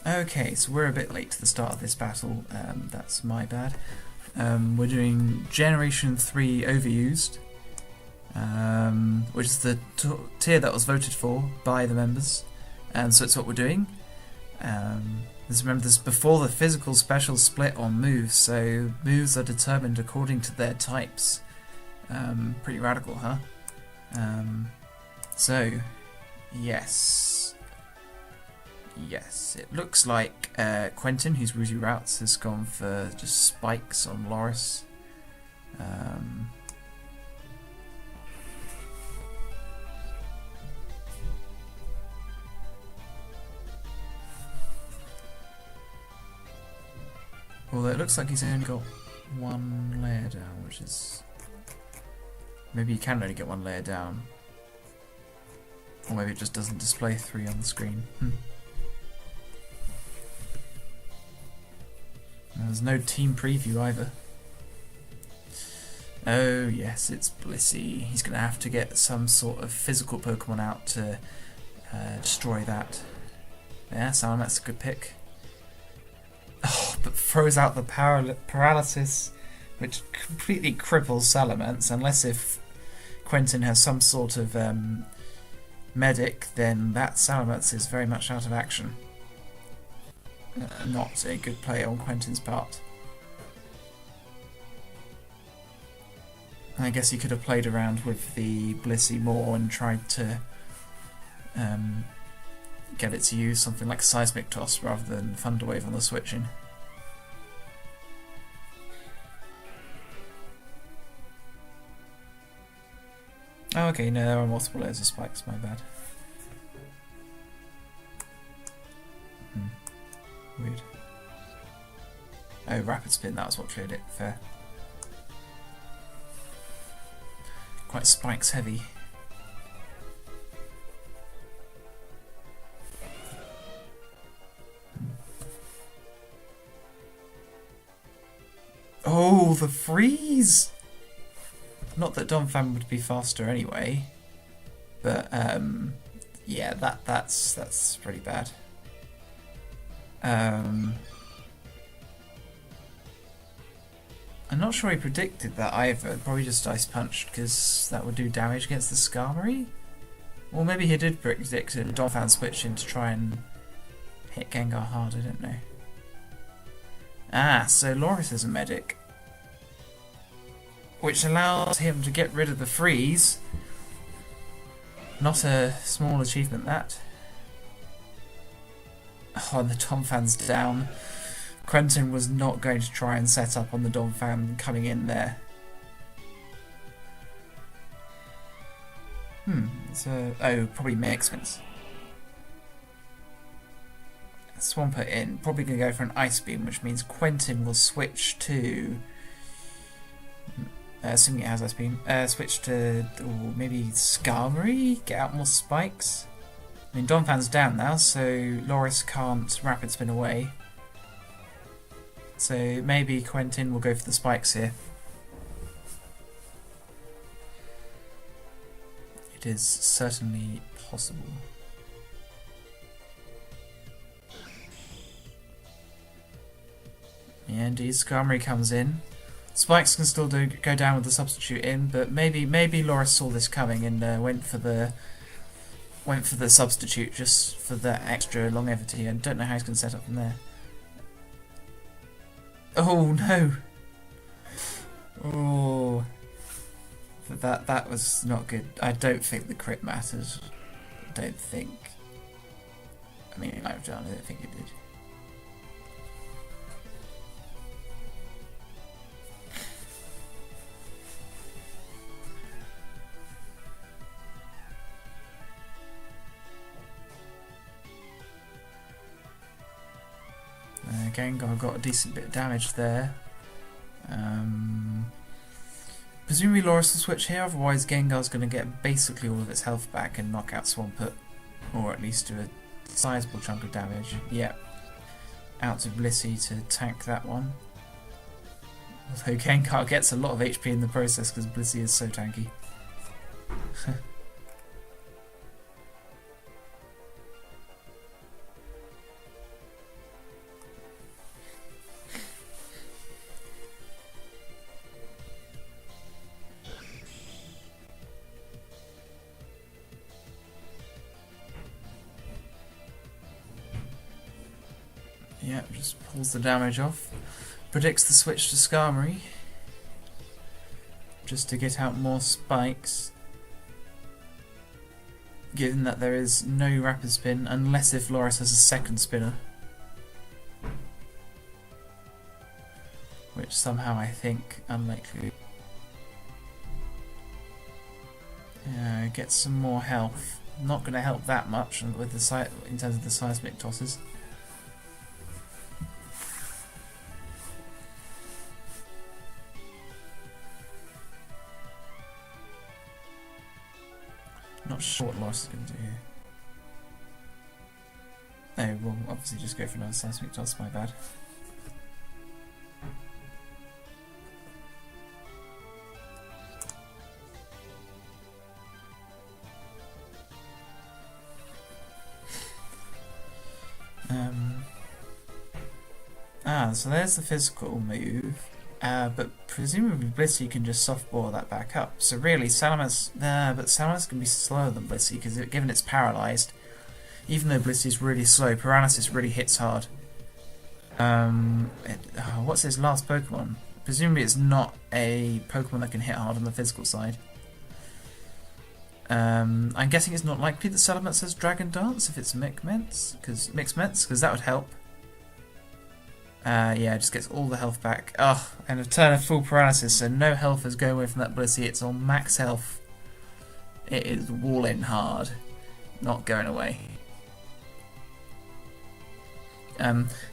Okay, so we're a bit late to the start of this battle. That's my bad. We're doing Generation 3 Overused, which is the tier that was voted for by the members, and so it's what we're doing. Remember, this is before the physical special split on moves, so moves are determined according to their types. Pretty radical, huh? So, yes, it looks like Quentin, who's Woozy Routes, has gone for just spikes on Loris. Although it looks like he's only got one layer down, which is... Maybe you can only get one layer down. Or maybe it just doesn't display 3 on the screen. There's no team preview either. Oh yes, it's Blissey. He's going to have to get some sort of physical Pokemon out to destroy that. Yeah, that's a good pick. Oh, but throws out the paralysis, which completely cripples Salamence, unless if Quentin has some sort of medic, then that Salamence is very much out of action. Not a good play on Quentin's part. I guess he could have played around with the Blissey more and tried to get it to use something like Seismic Toss rather than Thunder Wave on the switching. Oh, okay, no, there are multiple layers of spikes, my bad. Weird. Oh, Rapid Spin, that was what cleared it, fair. Quite spikes heavy. Oh, the freeze! Not that Donphan would be faster anyway, but yeah, that's pretty bad. I'm not sure he predicted that either. Probably just Ice Punched because that would do damage against the Skarmory. Or maybe he did predict a Donphan switching to try and hit Gengar hard. I don't know. Ah, so Loris is a medic, which allows him to get rid of the freeze. Not a small achievement, that. Oh, and the Donphan's down. Quentin was not going to try and set up on the Donphan coming in there. So, oh, probably makes sense. Swampert in. Probably going to go for an Ice Beam, which means Quentin will switch to... assuming it has Ice Beam. Switch to maybe Skarmory? Get out more spikes? I mean, Donphan's down now, so Loris can't Rapid Spin away. So maybe Quentin will go for the spikes here. It is certainly possible. Yeah, indeed, Skarmory comes in. Spikes can still go down with the substitute in, but maybe Loris saw this coming and went for the substitute just for that extra longevity. I don't know how he's going to set up from there. Oh no! Oh, that was not good. I don't think the crit matters. I don't think. I mean, it might have done. I don't think it did. Gengar got a decent bit of damage there. Presumably Loris will switch here, otherwise Gengar's going to get basically all of its health back and knock out Swampert, or at least do a sizable chunk of damage. Yep. Out to Blissey to tank that one. Although Gengar gets a lot of HP in the process because Blissey is so tanky. Yeah, just pulls the damage off. Predicts the switch to Skarmory. Just to get out more spikes. Given that there is no Rapid Spin, unless if Loris has a second spinner. Which somehow I think unlikely. Yeah, get some more health. Not going to help that much with the in terms of the seismic tosses. Not sure what Loris is going to do here. Oh, well, obviously just go for another seismic toss, my bad. So there's the physical move, but presumably Blissey can just softball that back up. So really, Salaman's but Salaman's can be slower than Blissey because given it's paralysed, even though Blissey's really slow, Paralysis really hits hard. What's his last Pokemon? Presumably it's not a Pokemon that can hit hard on the physical side. I'm guessing it's not likely that Salamence has Dragon Dance if it's Mixed Ments, because that would help. Yeah, just gets all the health back. Oh, and a turn of full paralysis, so no health is going away from that Blissey. It's on max health. It is walling hard, not going away.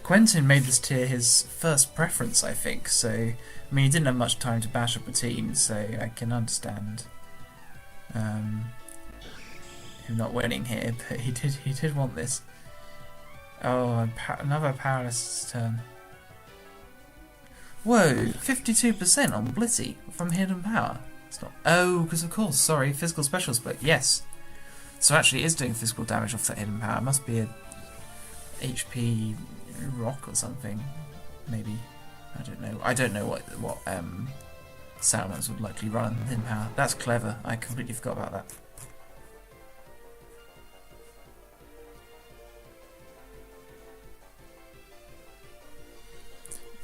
Quentin made this tier his first preference, I think. So, I mean, he didn't have much time to bash up a team, so I can understand him not winning here. But he did want this. Oh, another paralysis turn. Whoa, 52% on Blissey from Hidden Power. It's not. Oh, because of course, sorry, physical special split. Yes. So actually, it is doing physical damage off that Hidden Power. It must be a HP rock or something. Maybe. I don't know. I don't know what Salamence would likely run on Hidden Power. That's clever. I completely forgot about that.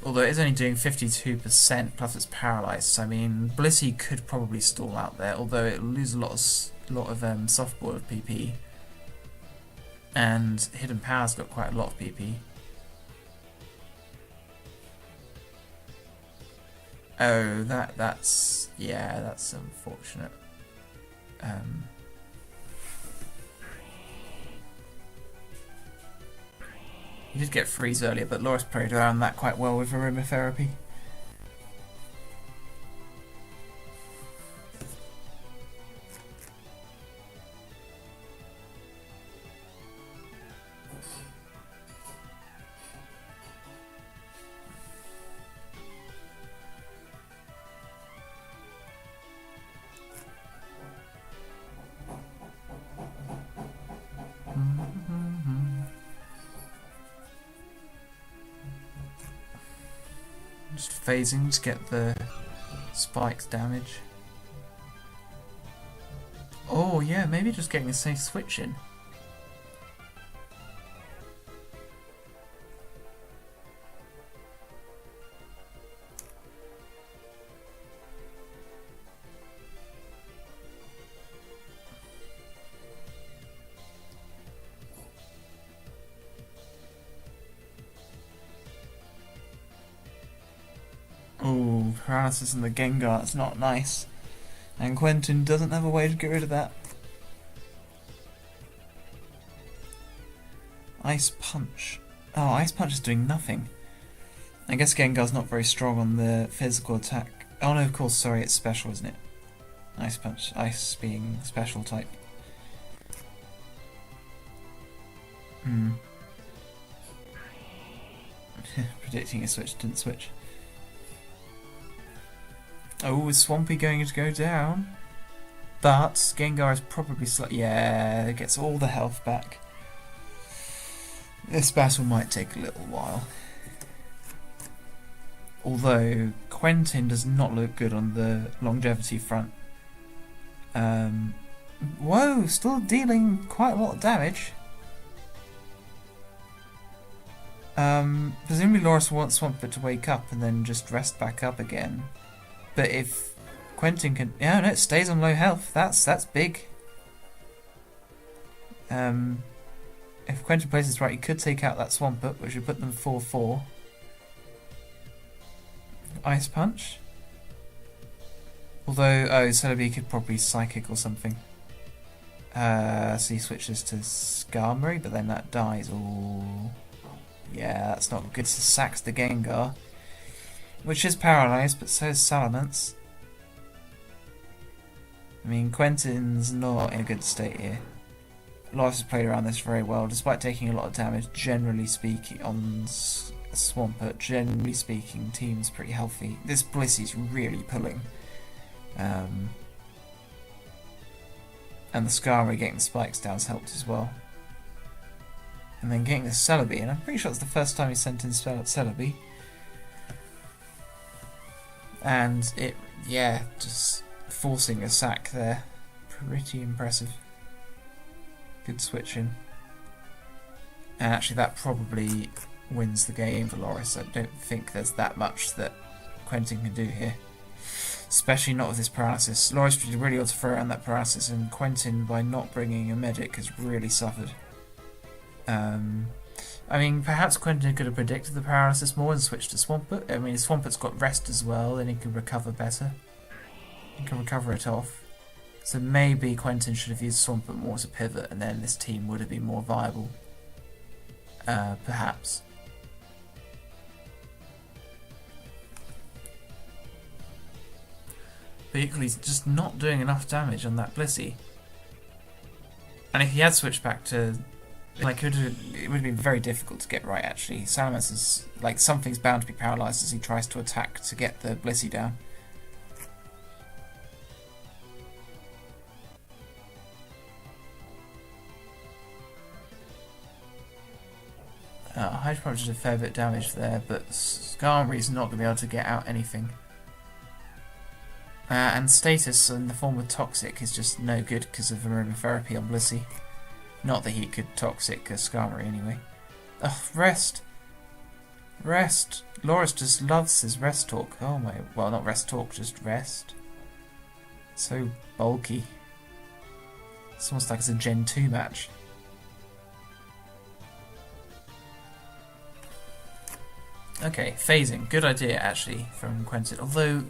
Although it is only doing 52% plus it's paralysed, so I mean Blissey could probably stall out there, although it'll lose a lot of softball of PP. And Hidden Power's got quite a lot of PP. Oh, that's unfortunate. He did get freeze earlier, but Loris played around that quite well with aromatherapy. Just phasing to get the spikes damage. Oh yeah, maybe just getting a safe switch in. Oh, paralysis in the Gengar, it's not nice. And Quentin doesn't have a way to get rid of that. Ice Punch. Oh, Ice Punch is doing nothing. I guess Gengar's not very strong on the physical attack. Oh no, of course, sorry, it's special, isn't it? Ice Punch, Ice being special type. Predicting a switch, didn't switch. Oh, is Swampy going to go down? But Gengar is probably yeah, it gets all the health back. This battle might take a little while. Although Quentin does not look good on the longevity front. Whoa, still dealing quite a lot of damage. Presumably Loris wants Swampert to wake up and then just rest back up again. But if Quentin can... Yeah, no, it stays on low health. That's big. If Quentin plays this right, he could take out that Swampert, which would put them 4-4. Ice Punch. Although, oh, Celebi could probably Psychic or something. So he switches to Skarmory, but then that dies. Ooh. Yeah, that's not good. So sacks the Gengar, which is paralysed, but so is Salamence. I mean, Quentin's not in a good state here. Loris has played around this very well, despite taking a lot of damage. Generally speaking, on Swampert, generally speaking, team's pretty healthy. This Blissey's really pulling. And the Skarmory getting the spikes down has helped as well. And then getting the Celebi, and I'm pretty sure it's the first time he sent in Celebi. And it, yeah, just forcing a sack there. Pretty impressive. Good switching. And actually that probably wins the game for Loris. I don't think there's that much that Quentin can do here. Especially not with this paralysis. Loris did really ought to throw around that paralysis, and Quentin, by not bringing a medic, has really suffered. I mean, perhaps Quentin could have predicted the paralysis more and switched to Swampert. I mean, Swampert's got rest as well, and he can recover better. He can recover it off. So maybe Quentin should have used Swampert more as a pivot, and then this team would have been more viable. Perhaps. But equally, he's just not doing enough damage on that Blissey. And if he had switched back to... Like, it would have been very difficult to get right, actually. Salamence is... Like, something's bound to be paralysed as he tries to attack to get the Blissey down. Hydro Punch did a fair bit of damage there, but Skarmory's not going to be able to get out anything. And status in the form of Toxic is just no good because of Aromatherapy on Blissey. Not that he could Toxic a Skarmory anyway. Ugh, rest! Rest! Loris just loves his rest talk. Oh my... Well, not rest talk, just rest. So bulky. It's almost like it's a Gen 2 match. Okay, phasing. Good idea, actually, from Quentin. Although,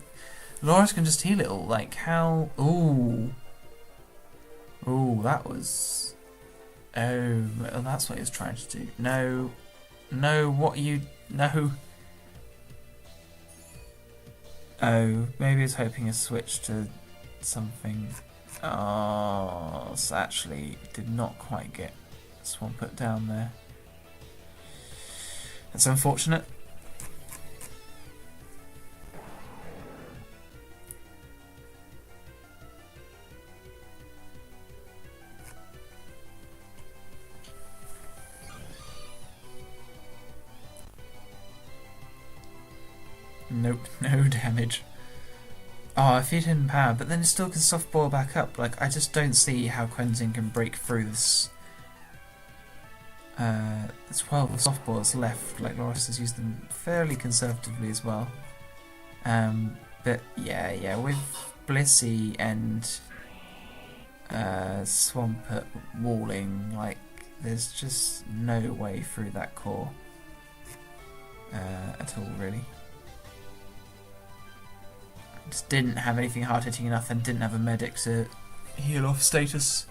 Loris can just heal it all. Like, how... Ooh. Ooh, that was... Oh, well, that's what he was trying to do. No. No, what you... No. Oh, maybe he's hoping a switch to something. Oh, so actually did not quite get Swampert down there. That's unfortunate. Nope, no damage. Oh, if he didn't power, but then it still can softball back up. Like, I just don't see how Quentin can break through this. 12 softballs left. Like, Loris has used them fairly conservatively as well. But yeah, with Blissey and Swampert walling, like, there's just no way through that core at all, really. Just didn't have anything hard hitting enough and didn't have a medic to heal off status.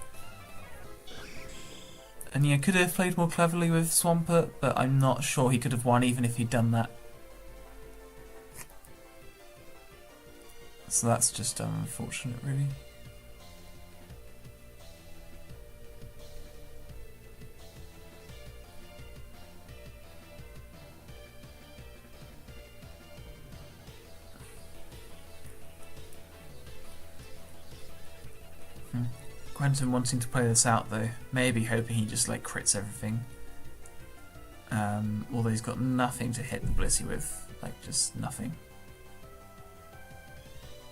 And yeah, could have played more cleverly with Swampert, but I'm not sure he could have won even if he'd done that. So that's just unfortunate, really. Quentin wanting to play this out though, maybe hoping he just like crits everything. Although he's got nothing to hit the Blissey with, like just nothing.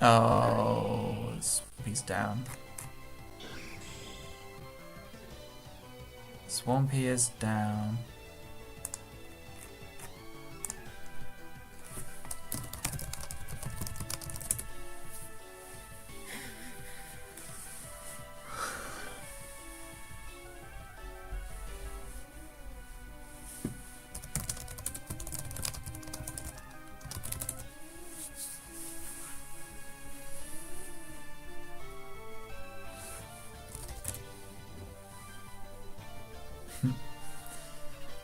Oh, he's down. Swampy is down.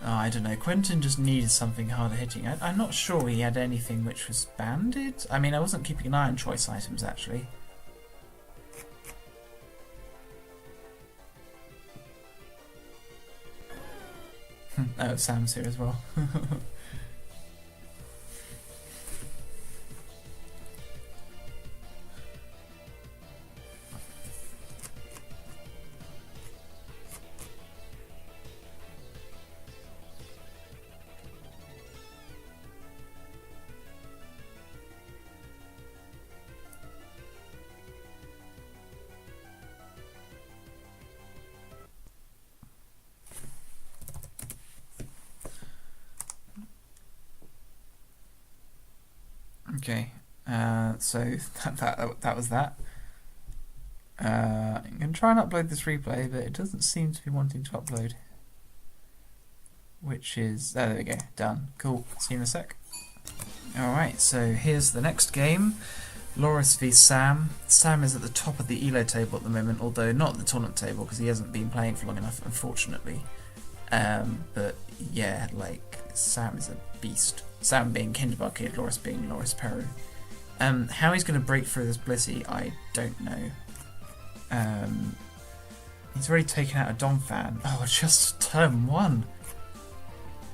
Oh, I don't know. Quentin just needed something harder hitting. I'm not sure he had anything which was banded. I mean, I wasn't keeping an eye on choice items, actually. Oh, Sam's here as well. Okay, so that was that. I'm going to try and upload this replay, but it doesn't seem to be wanting to upload. Which is... oh, there we go. Done. Cool. See you in a sec. Alright, so here's the next game. Loris v Sam. Sam is at the top of the ELO table at the moment, although not the tournament table, because he hasn't been playing for long enough, unfortunately. But yeah, like, Sam is a beast. Sam being Kinderbug Kid, Loris being Loris Peru. How he's going to break through this Blissey, I don't know. He's already taken out a Dom fan. Oh, just turn 1.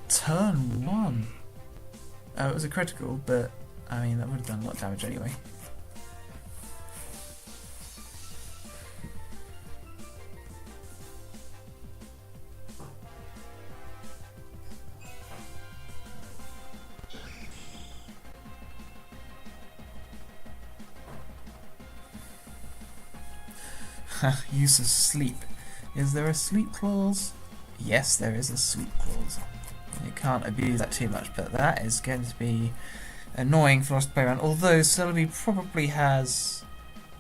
Turn 1. Oh, it was a critical, but I mean, that would have done a lot of damage anyway. Use of sleep. Is there a sleep clause? Yes, there is a sleep clause. You can't abuse that too much, but that is going to be annoying for us to play around. Although Celebi probably has...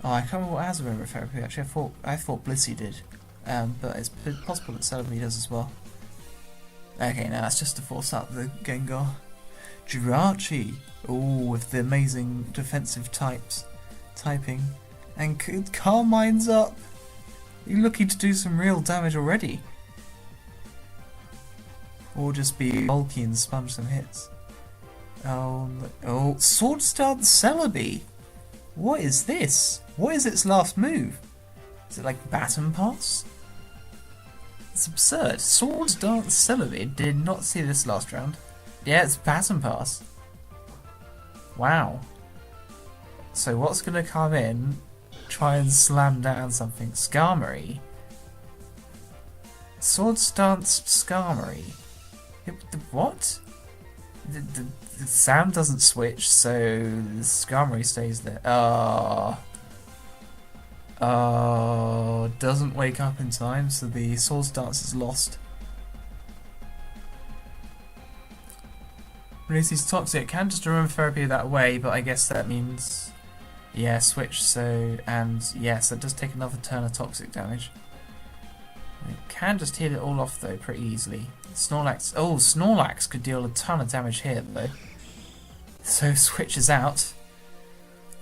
oh, I can't remember what has a therapy actually. I thought Blissey did. But it's possible that Celebi does as well. Okay, now that's just to force out the Gengar. Jirachi! Oh, with the amazing defensive typing. And Carmine's up! You're looking to do some real damage already. Or just be bulky and sponge some hits. Oh, oh, Sword Stance Celebi! What is this? What is its last move? Is it like Baton Pass? It's absurd. Sword Dance Celebi did not see this last round. Yeah, it's Baton Pass. Wow. So what's going to come in? Try and slam down something. Skarmory. Sword Stance Skarmory. What? The Sam doesn't switch, so the Skarmory stays there. Oh, doesn't wake up in time, so the Sword Dance is lost. Releases Toxic. Can just remember therapy that way, but I guess that means... yeah, switch, so... and yes, that does take another turn of Toxic damage. It can just heal it all off, though, pretty easily. Snorlax... oh, Snorlax could deal a ton of damage here, though. So, switches out.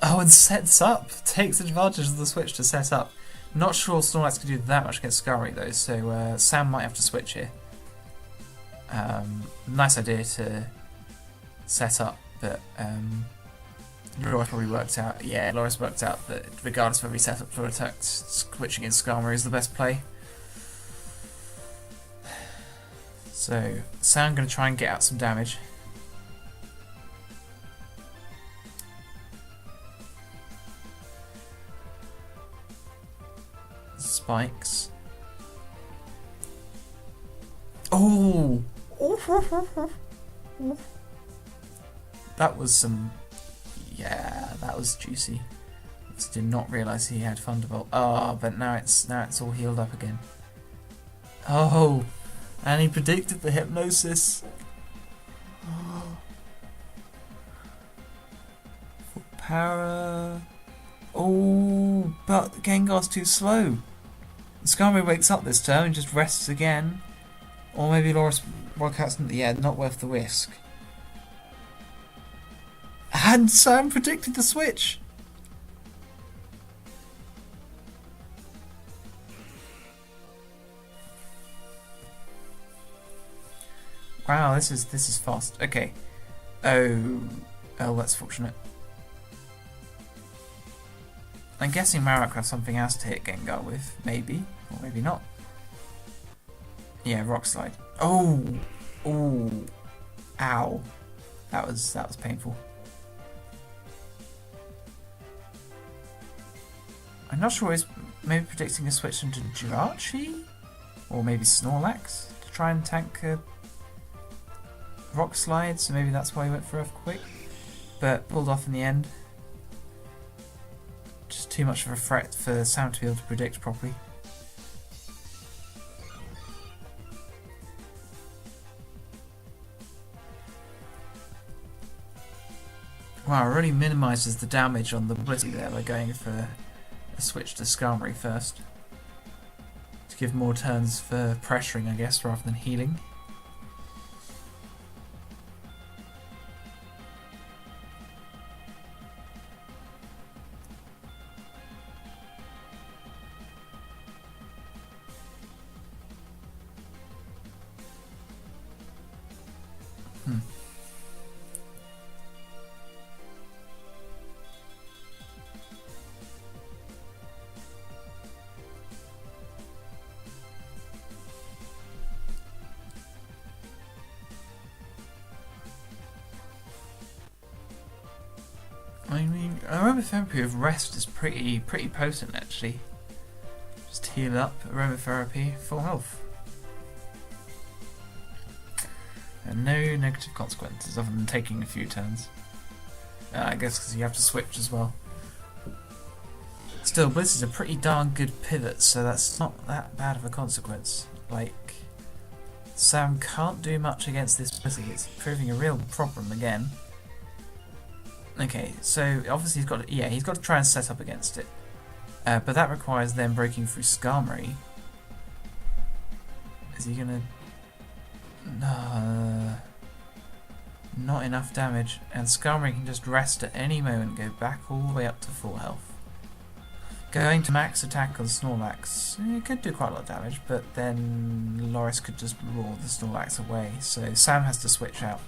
Oh, and sets up! Takes advantage of the switch to set up. Not sure Snorlax could do that much against Skarmory, though, so Sam might have to switch here. Nice idea to set up, but Loris probably worked out. Yeah, Loris worked out that regardless of every setup for attack, switching in Skarmory is the best play. So, Sam going to try and get out some damage. Spikes. Oh! That was some... yeah, that was juicy. Just did not realise he had Thunderbolt. Oh, but now it's all healed up again. Oh! And he predicted the Hypnosis. Oh. For Para... oh, but Gengar's too slow. Skarmory wakes up this turn and just rests again. Or maybe Loris workouts... yeah, not worth the risk. And Sam predicted the switch. Wow, this is fast. Okay. Oh, that's fortunate. I'm guessing Marek has something else to hit Gengar with, maybe, or maybe not. Yeah, Rock Slide. Oh, ow, that was painful. I'm not sure. Is maybe predicting a switch into Jirachi, or maybe Snorlax to try and tank a Rock Slide. So maybe that's why he went for Earthquake, but pulled off in the end. Just too much of a threat for Sam to be able to predict properly. Wow, it really minimises the damage on the Blissey there by going for a switch to Skarmory first. To give more turns for pressuring, I guess, rather than healing. I mean, aromatherapy with rest is pretty potent actually. Just heal up, aromatherapy, full health. And no negative consequences other than taking a few turns. I guess because you have to switch as well. Still, Blizz is a pretty darn good pivot, so that's not that bad of a consequence. Like, Sam can't do much against this Blizzy. It's proving a real problem again. Okay, so obviously he's got to try and set up against it. But that requires them breaking through Skarmory. Is he gonna... No, not enough damage, and Skarmory can just rest at any moment, go back all the way up to full health. Going to max attack on Snorlax, it could do quite a lot of damage, but then Loris could just roar the Snorlax away, so Sam has to switch out.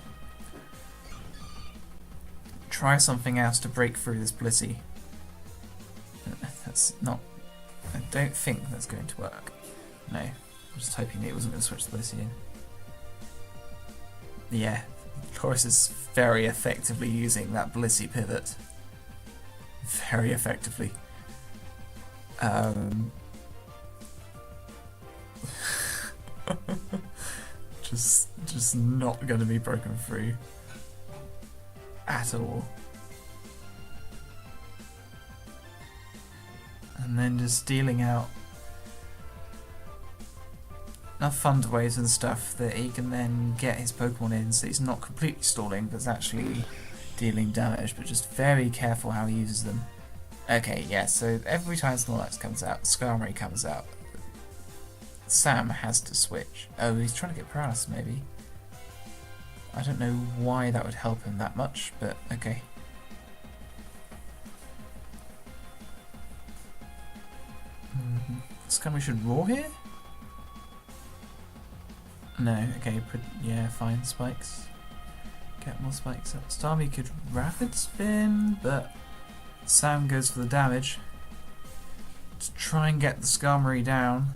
Try something else to break through this Blissey. That's not... I don't think that's going to work. No, I'm just hoping it wasn't going to switch the Blissey in. Yeah, Loris is very effectively using that Blissey pivot. Very effectively. Just not going to be broken through at all. And then just dealing out enough Thunder Waves and stuff that he can then get his Pokemon in, so he's not completely stalling, but it's actually dealing damage, but just very careful how he uses them. Okay, yeah, so every time Snorlax comes out, Skarmory comes out, Sam has to switch. Oh, he's trying to get Paralysis maybe. I don't know why that would help him that much, but okay. Skarmory should roar here? No, okay, yeah, fine, spikes. Get more spikes up. Starmie could Rapid Spin, but Sam goes for the damage to try and get the Skarmory down.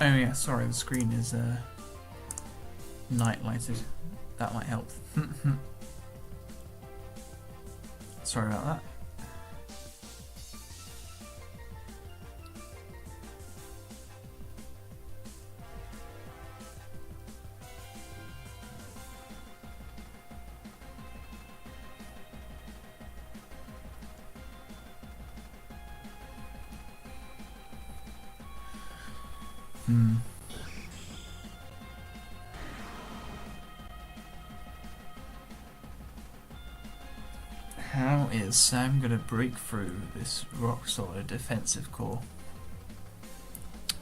Oh yeah, sorry, the screen is night lighted. That might help. Sorry about that. How is Sam going to break through this rock-solid defensive core?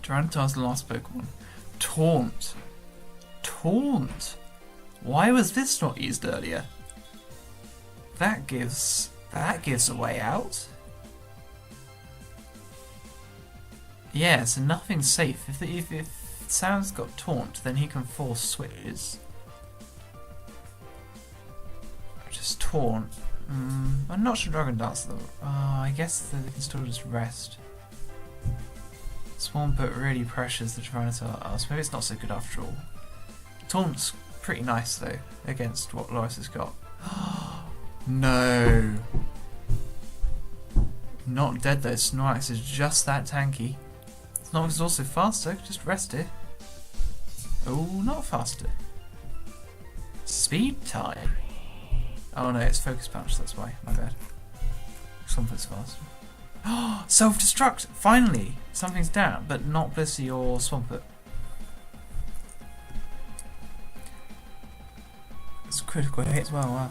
Tyranitar's the last Pokemon. Taunt. Taunt! Why was this not used earlier? That gives a way out. Yeah, so nothing's safe. If Sam's got Taunt, then he can force switches. Just Taunt. I'm not sure Dragon Dance though. I guess that they can still just rest. Swampert really pressures the Tyranitar. So maybe it's not so good after all. Taunt's pretty nice though, against what Loris has got. No! Not dead though, Snorlax is just that tanky. Snorlax is also faster, just rest it. Oh, not faster. Speed time. Oh no, it's Focus Punch, that's why, my bad. Something's faster. Oh, self-destruct! Finally! Something's down, but not Blissey or Swampert. It's a critical hit as well, wow.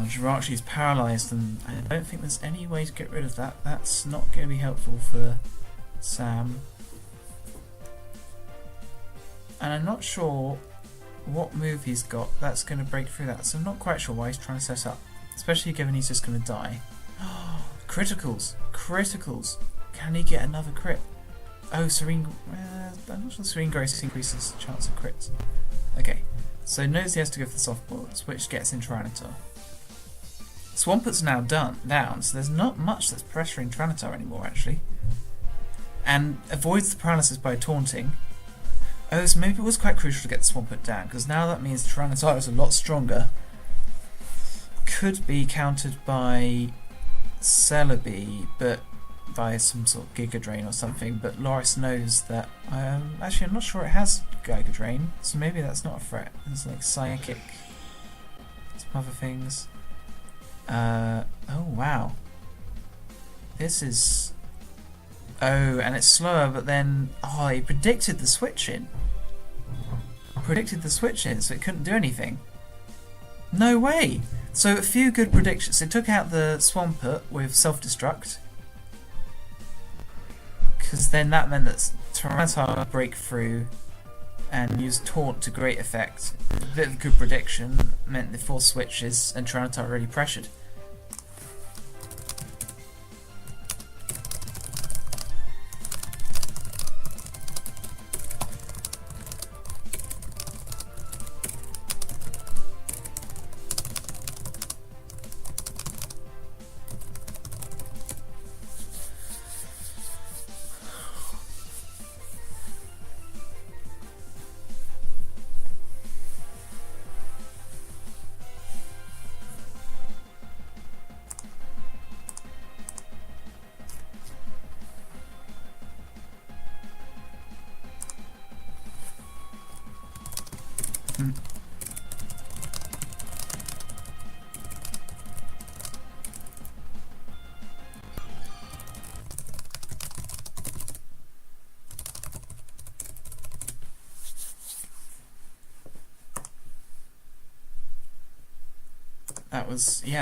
Jirachi's paralysed and I don't think there's any way to get rid of that. That's not going to be helpful for Sam. And I'm not sure what move he's got that's going to break through that, so I'm not quite sure why he's trying to set up. Especially given he's just going to die. Criticals! Criticals! Can he get another crit? Oh, Serene... I'm not sure Serene Grace increases the chance of crits. Okay, so knows he has to go for the softballs, which gets in Tyranitar. Swampert's now down, so there's not much that's pressuring Tyranitar anymore, actually. And avoids the paralysis by taunting. Oh, so maybe it was quite crucial to get Swampert down, because now that means Tyranitar is a lot stronger. Could be countered by Celebi, but by some sort of Giga Drain or something, but Loris knows that... actually, I'm not sure it has Giga Drain, so maybe that's not a threat. There's like Psychic, some other things. Oh wow. This is... Oh, and it's slower, but then... Oh, he predicted the switch in. So it couldn't do anything. No way! So a few good predictions. It took out the Swampert with self-destruct. Because then that meant that Tyranitar would break through and use Taunt to great effect. A bit of a good prediction meant the 4 switches and Tyranitar really pressured.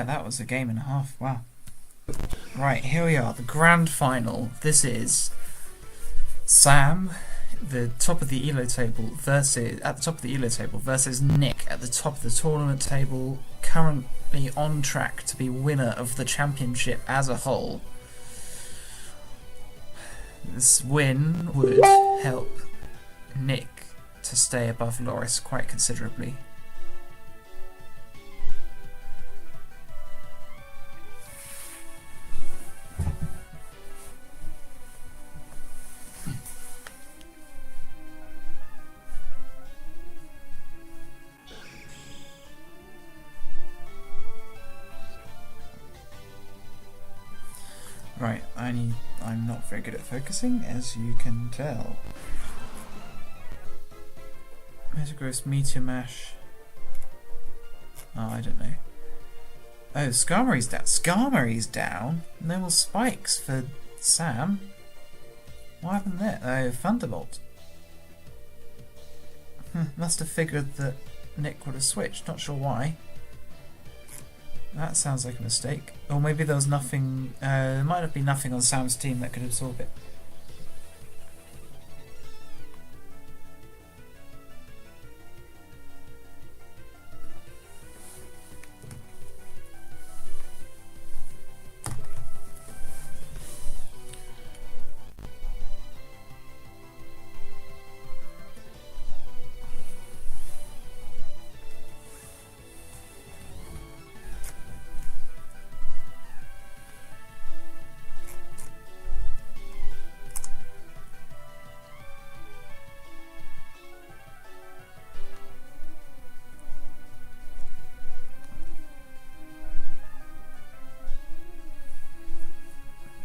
That was a game and a half. Wow. Right, here we are, the grand final. This is Sam, the top of the Elo table versus Nick at the top of the tournament table, currently on track to be winner of the championship as a whole. This win would help Nick to stay above Loris quite considerably. I'm not very good at focusing, as you can tell. Metagross, Meteor Mash. Oh, I don't know. Oh, Skarmory's down. Skarmory's down? No more spikes for Sam. What happened there? Oh, Thunderbolt. Must have figured that Nick would have switched. Not sure why. That sounds like a mistake. Or maybe there was nothing... there might have been nothing on Sam's team that could absorb it.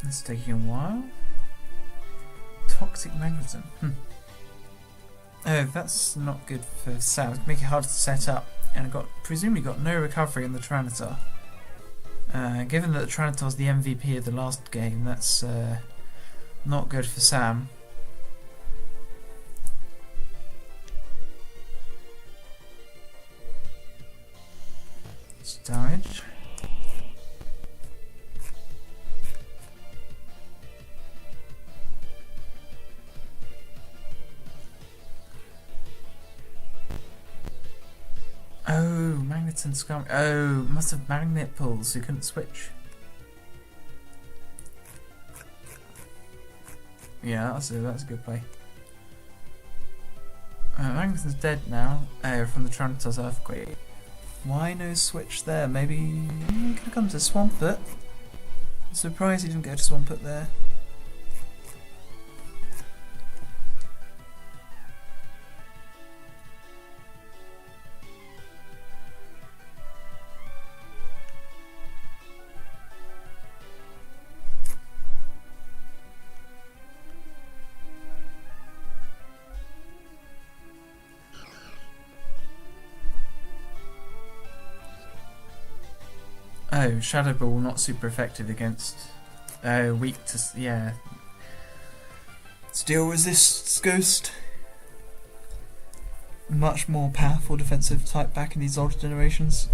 It's taking a while. Toxic magnetism. Oh, that's not good for Sam. It's making it hard to set up, and presumably got no recovery on the Tyranitar. Given that the Tyranitar was the MVP of the last game, that's not good for Sam. It's damage. Oh, magnets and scum. Oh, must have magnet pulls, so you couldn't switch. Yeah, that's a good play. Magneton's dead now. From the Tranitar's Earthquake. Why no switch there? Maybe he could have come to Swampert. I'm surprised he didn't go to Swampert there. Oh, Shadow Ball not super effective against... weak to... yeah. Steel resists Ghost. Much more powerful defensive type back in these older generations.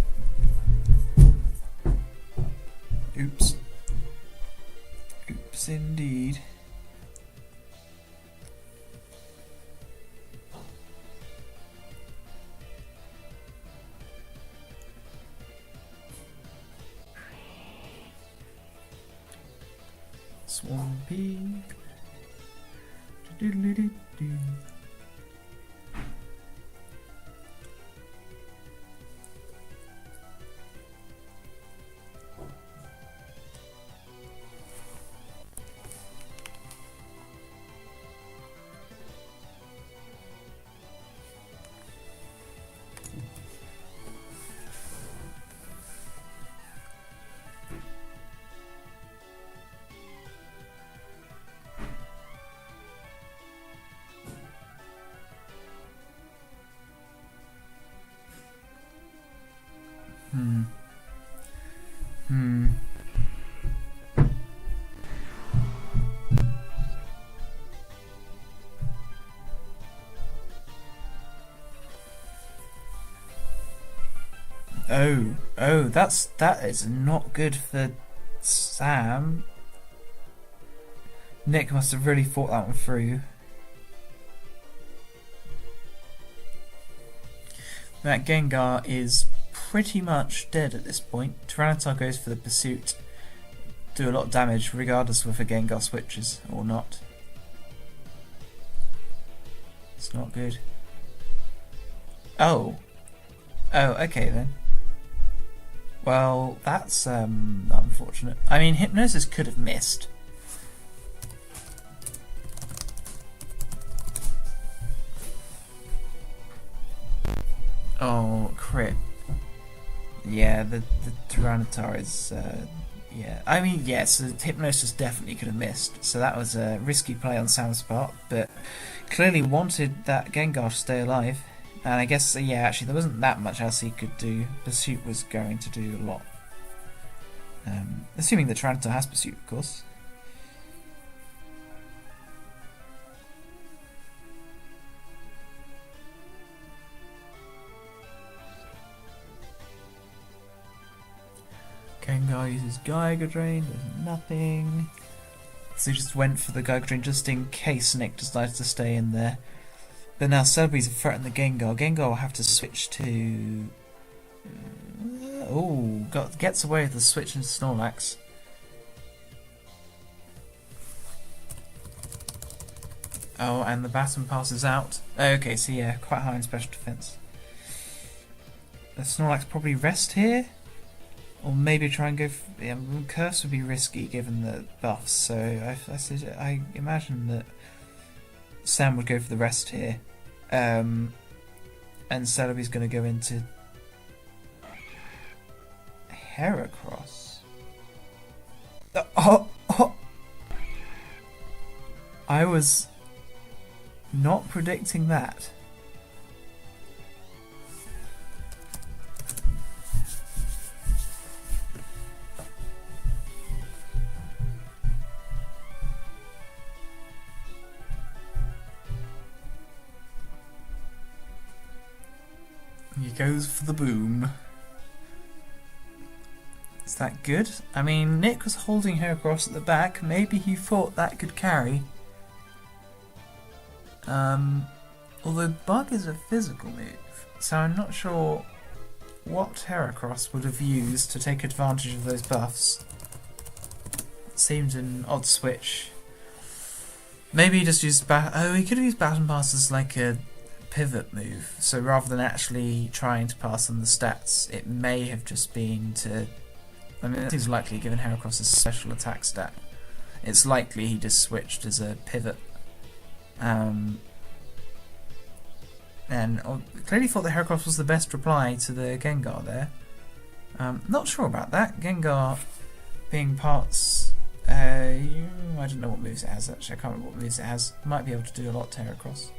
Oops. Oops indeed. Swampy. Do-do-do-do-do. Oh, that is not good for Sam. Nick must have really thought that one through. That Gengar is pretty much dead at this point. Tyranitar goes for the pursuit, do a lot of damage regardless of if a Gengar switches or not. It's not good. Oh, okay then. Well, that's unfortunate. I mean, Hypnosis could have missed. Oh, crit. Yeah, the Tyranitar is Yeah, I mean, yes, Hypnosis definitely could have missed, so that was a risky play on Sam's part, but clearly wanted that Gengar to stay alive. And I guess, yeah, actually, there wasn't that much else he could do. Pursuit was going to do a lot. Assuming that Tyranitar has Pursuit, of course. Gengar uses Geiger Drain, does nothing. So he just went for the Geiger Drain just in case Nick decides to stay in there. But now Celebi's threatened the Gengar. Gengar will have to switch to... gets away with the switch into Snorlax. Oh, and the Baton passes out. Okay, so yeah, quite high in special defense. The Snorlax probably rest here? Or maybe try and go for... Yeah, Curse would be risky given the buffs, so I imagine that Sam would go for the rest here. And Celebi's going to go into Heracross. Oh! I was not predicting that. He goes for the boom. Is that good? I mean, Nick was holding her across at the back. Maybe he thought that could carry. Although Bug is a physical move, so I'm not sure what Heracross would have used to take advantage of those buffs. It seemed an odd switch. Maybe he just used he could have used Baton Pass as like a pivot move, so rather than actually trying to pass on the stats, it may have just been to... I mean, it seems likely given Heracross's special attack stat. It's likely he just switched as a pivot. And clearly thought that Heracross was the best reply to the Gengar there. Not sure about that. Gengar being parts... I don't know what moves it has actually. I can't remember what moves it has. Might be able to do a lot to Heracross.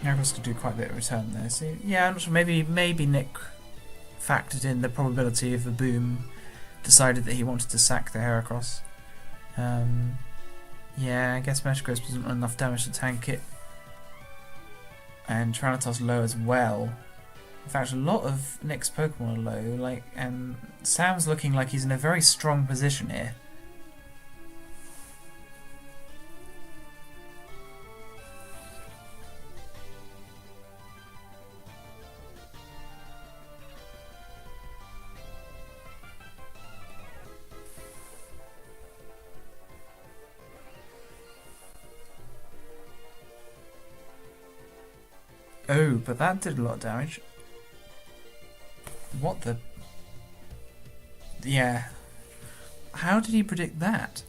Heracross could do quite a bit of return there. So yeah, I'm not sure. Maybe Nick factored in the probability of a boom, decided that he wanted to sack the Heracross. Yeah, I guess Metagross wasn't enough damage to tank it. And Tyranitar's low as well. In fact, a lot of Nick's Pokemon are low, and Sam's looking like he's in a very strong position here. Oh, but that did a lot of damage. What the... Yeah. How did he predict that?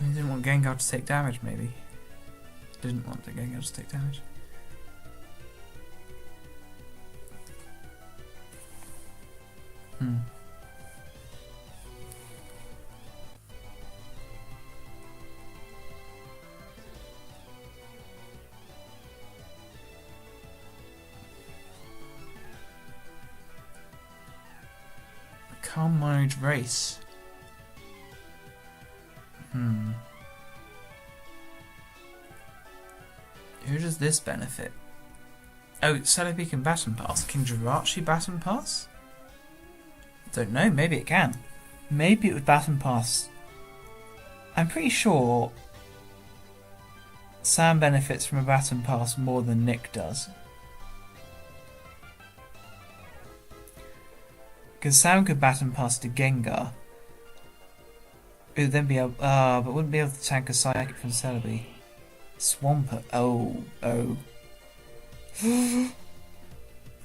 He didn't want Gengar to take damage, maybe. Didn't want the Gengar to take damage. Calm Mind Race. Who does this benefit? Oh, Celebi can Baton Pass. Can Jirachi Baton Pass? Don't know, maybe it can. Maybe it would Baton Pass. I'm pretty sure Sam benefits from a Baton Pass more than Nick does. Because Sam could Baton Pass to Gengar. It would then be able... but wouldn't be able to tank a Psychic from Celebi. Swampert. Oh.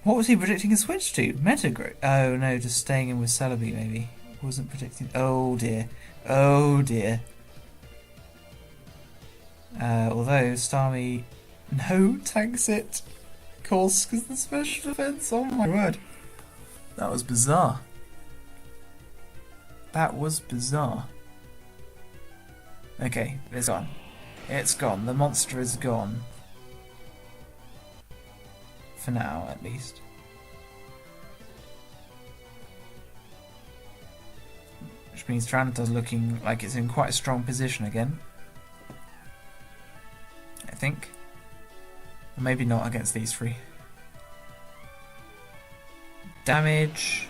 What was he predicting a switch to? Metagross? Oh no, just staying in with Celebi maybe. Wasn't predicting. Oh dear. Oh dear. Although Starmie tanks it. Of course, because the special defense. Oh my word. That was bizarre. That was bizarre. Okay, it's gone. It's gone. The monster is gone. For now, at least. Which means Tyranitar's looking like it's in quite a strong position again. I think. Or maybe not against these three. Damage.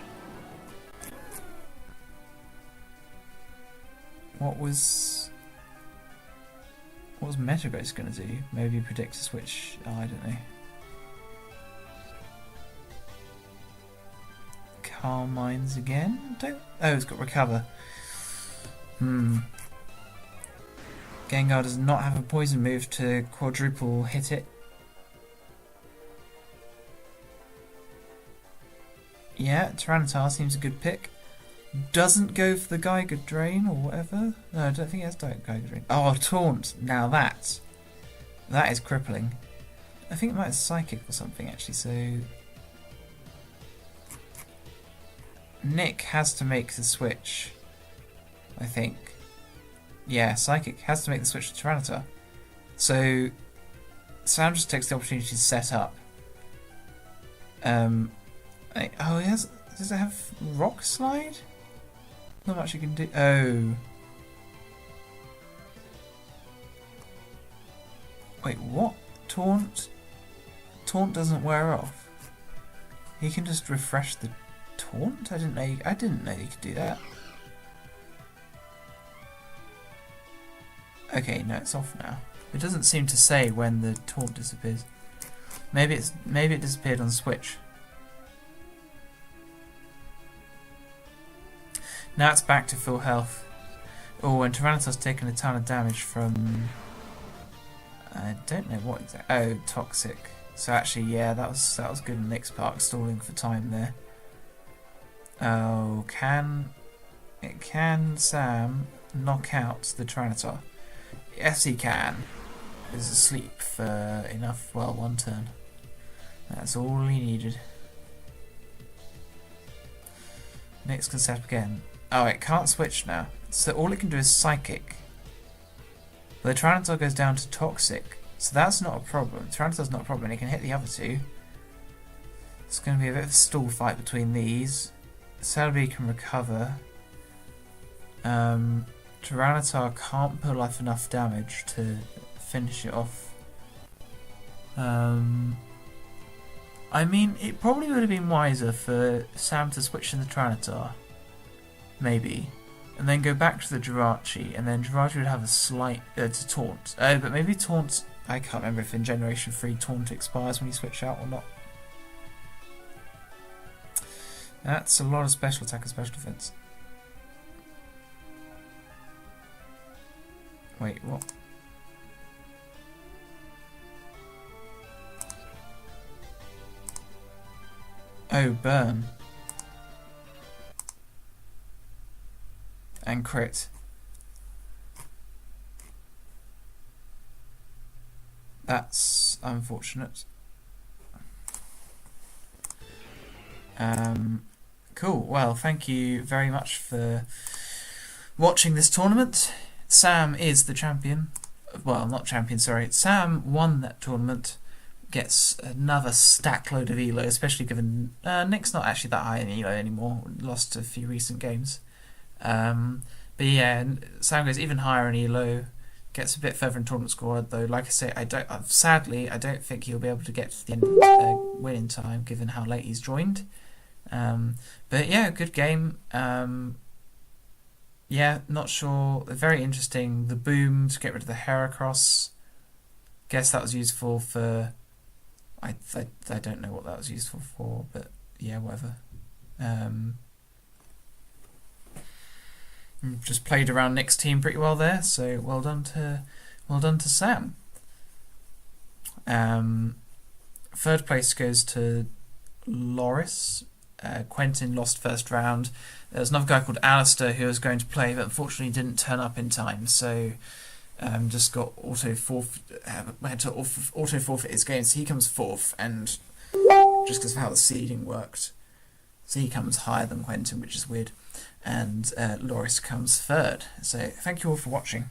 What was Metagross going to do? Maybe predict a switch. Oh, I don't know. Calm Minds again? Oh, it's got Recover. Gengar does not have a poison move to quadruple hit it. Yeah, Tyranitar seems a good pick. Doesn't go for the Geiger Drain or whatever. No, I don't think he has Geiger Drain. Oh, Taunt! Now that is crippling. I think it might have Psychic or something actually, so... Nick has to make the switch, I think. Yeah, Psychic has to make the switch to Tyranitar. So Sam just takes the opportunity to set up. Oh, he has. Does it have Rock Slide? Not much you can do. Oh. Wait, what? Taunt doesn't wear off. He can just refresh the Taunt? I didn't know you could do that. Okay, no, it's off now. It doesn't seem to say when the Taunt disappears. Maybe it disappeared on Switch. Now it's back to full health. Oh, and Tyranitar's taken a ton of damage from... I don't know what exactly... Oh, Toxic. So actually, yeah, that was good on Nick's part, stalling for time there. Oh, can Sam knock out the Tyranitar? Yes, he can. He's asleep for enough, well, one turn. That's all he needed. Nick's can set up again. Oh, it can't switch now. So all it can do is Psychic. But the Tyranitar goes down to Toxic. So that's not a problem. Tyranitar's not a problem. It can hit the other two. It's going to be a bit of a stall fight between these. Celebi can recover. Tyranitar can't pull off enough damage to finish it off. I mean, it probably would have been wiser for Sam to switch to the Tyranitar. Maybe. And then go back to the Jirachi, and then Jirachi would have a slight... to Taunt. Oh, but maybe Taunt... I can't remember if in Generation 3 Taunt expires when you switch out or not. That's a lot of special attack and special defense. Wait, what? Oh, burn. And crit. That's unfortunate. Cool. Well, thank you very much for watching this tournament. Sam is the champion. Well, not champion, sorry. Sam won that tournament. Gets another stack load of elo, especially given Nick's not actually that high in elo anymore. Lost a few recent games. But yeah, Sam goes even higher in elo. Gets a bit further in tournament score, though. Like I say, sadly I don't think he'll be able to get to the end winning time, given how late he's joined. But yeah, good game. Yeah, not sure. Very interesting. The boom to get rid of the Heracross. Guess that was useful for... I don't know what that was useful for, but yeah, whatever. Just played around Nick's team pretty well there, so well done to Sam. Third place goes to Loris. Quentin lost first round. There was another guy called Alistair who was going to play, but unfortunately didn't turn up in time, so just got had to auto forfeit his game. So he comes fourth, and just because of how the seeding worked, so he comes higher than Quentin, which is weird. And Loris comes third. So thank you all for watching.